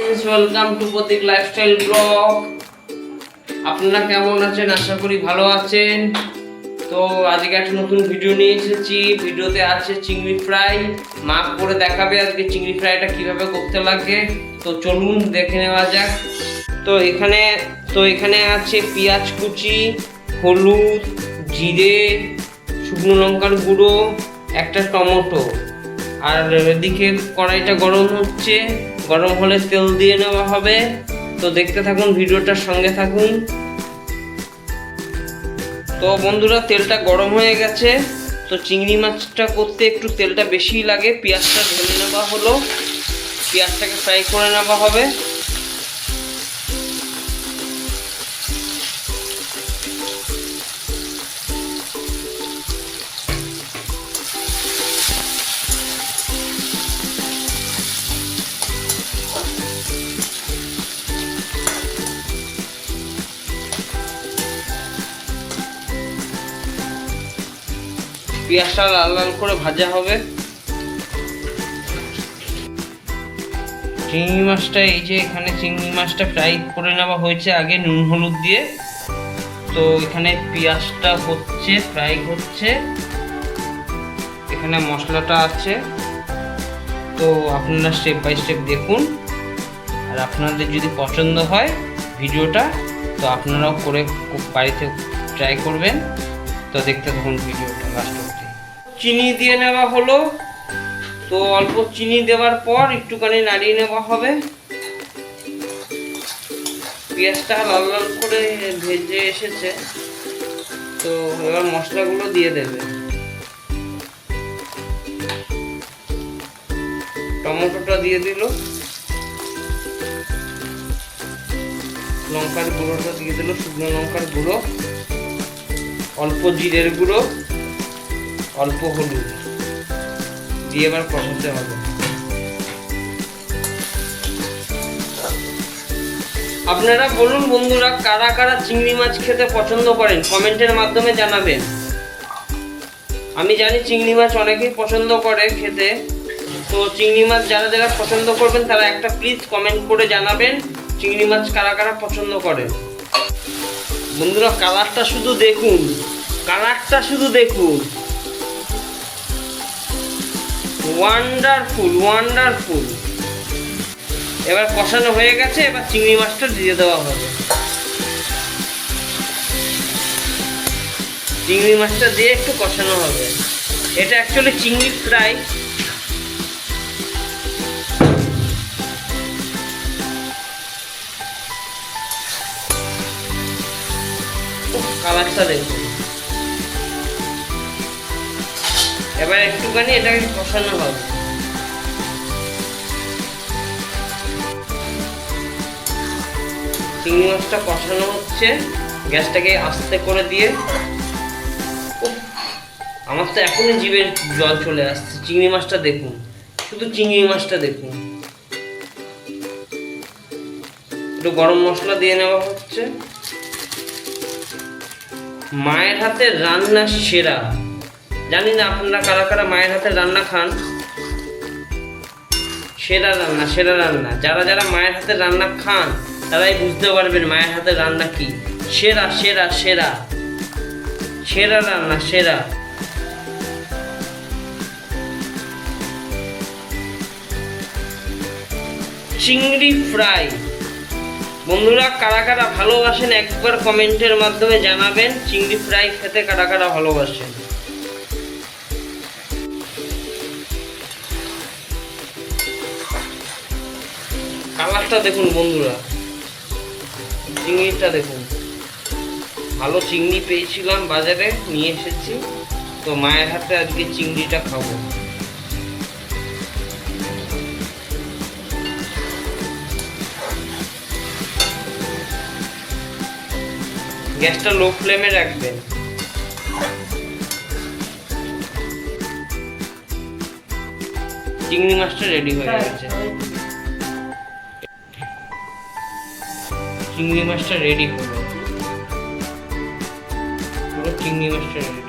Friends welcome to Pratik lifestyle blog. আপনারা কেমন আছেন? আশা করি ভালো আছেন। তো আজকে একটা নতুন ভিডিও নিয়ে এসেছি। ভিডিওতে আছে চিংড়ি ফ্রাই। মা করে দেখাবে আজকে চিংড়ি ফ্রাইটা কিভাবে করতে লাগে। তো চলুন দেখে নেওয়া যাক। তো এখানে আছে পেঁয়াজ কুচি, হলুদ, জিরে, শুকনো লঙ্কার গুঁড়ো, একটা টমেটো। আর এদিকে কড়াইটা গরম হচ্ছে, গরম হলে তেল দিয়ে নেওয়া হবে। তো দেখতে থাকুন, ভিডিওটার সঙ্গে থাকুন। তো বন্ধুরা, তেলটা গরম হয়ে গেছে। তো চিংড়ি মাছটা করতে একটু তেলটা বেশিই লাগে। পেঁয়াজটা ঢেলে নেওয়া হলো, পেঁয়াজটাকে ফ্রাই করে নেওয়া হবে। পেঁয়াজটা লাল লাল করে ভাজা হবে। চিংড়ি মাছটা এখানে চিংড়ি মাছটা ফ্রাই করে নেওয়া হয়েছে আগে নুন হলুদ দিয়ে। তো এখানে পেঁয়াজটা হচ্ছে, ফ্রাই হচ্ছে। এখানে মশলাটা আছে। তো আপনারা স্টেপ বাই স্টেপ দেখুন। আর আপনাদের যদি পছন্দ হয় ভিডিওটা, তো আপনারাও করে বাড়িতে ট্রাই করবেন। তো দেখতে থাকুন ভিডিওটা লাস্ট অবধি। চিনি দিয়ে নেওয়া হলো। তো অল্প চিনি দেওয়ার পর একটুখানি নাড়িয়ে নেওয়া হবে। পেঁয়াজটা লাল লাল করে ভেজে এসেছে। তো এবার মশলাগুলো দিয়ে দেবে। টমেটোটা দিয়ে দিল, লঙ্কার গুঁড়োটা দিয়ে দিল, শুকনো লঙ্কার গুঁড়ো, অল্প জিরের গুঁড়ো, অল্প হলুদ দিয়ে এবার কষাতে হবে। আপনারা বলুন বন্ধুরা, কারা কারা চিংড়ি মাছ খেতে পছন্দ করেন কমেন্টের মাধ্যমে জানাবেন। আমি জানি চিংড়ি মাছ অনেকেই পছন্দ করে খেতে। তো চিংড়ি মাছ যারা যারা পছন্দ করবেন তারা একটা প্লিজ কমেন্ট করে জানাবেন চিংড়ি মাছ কারা কারা পছন্দ করেন। বন্ধুরা, কালারটা শুধু দেখুন, কালারটা শুধু দেখুন। Wonderful wonderful. এবার কষানো হয়ে গেছে, এবার চিংড়ি মাছটা দিয়ে দেওয়া হবে। চিংড়ি মাছটা দিয়ে একটু কষানো হবে। এটা অ্যাকচুয়ালি চিংড়ি ফ্রাই। কালারটা দেখুন। এবার একটুখানি এটাকে কষানো হবে। চিংড়ি মাছটা কষানো হচ্ছে, গ্যাসটাকে আস্তে করে দিয়ে। আমার তো এখনই জিভের জল চলে আসছে। চিংড়ি মাছটা দেখুন, শুধু চিংড়ি মাছটা দেখুন। একটু গরম মশলা দিয়ে নেওয়া হচ্ছে। মায়ের হাতের রান্না সেরা। জানি না আপনারা কারা কারা মায়ের হাতের রান্না খান। সেরা রান্না, সেরা রান্না। যারা যারা মায়ের হাতের রান্না খান তারাই বুঝতে পারবেন মায়ের হাতের রান্না কি। সেরা সেরা সেরা সেরা রান্না, সেরা। চিংড়ি ফ্রাই। বন্ধুরা, কারা কারা ভালোবাসেন একবার কমেন্টের মাধ্যমে জানাবেন। চিংড়ি ফ্রাই খেতে কারা কারা ভালোবাসেন। কালারটা দেখুন বন্ধুরা, চিংড়িটা দেখুন। ভালো চিংড়ি পেয়েছিলাম বাজারে, নিয়ে এসেছি। তো মায়ের হাতে আজকে চিংড়িটা খাবো। গ্যাসটা লো ফ্লেমে রাখবেন। চিংড়ি মাছটা রেডি হয়ে গেছে। চিংড়ি মাছটা রেডি হলো, পুরো চিংড়ি মাছটা রেডি।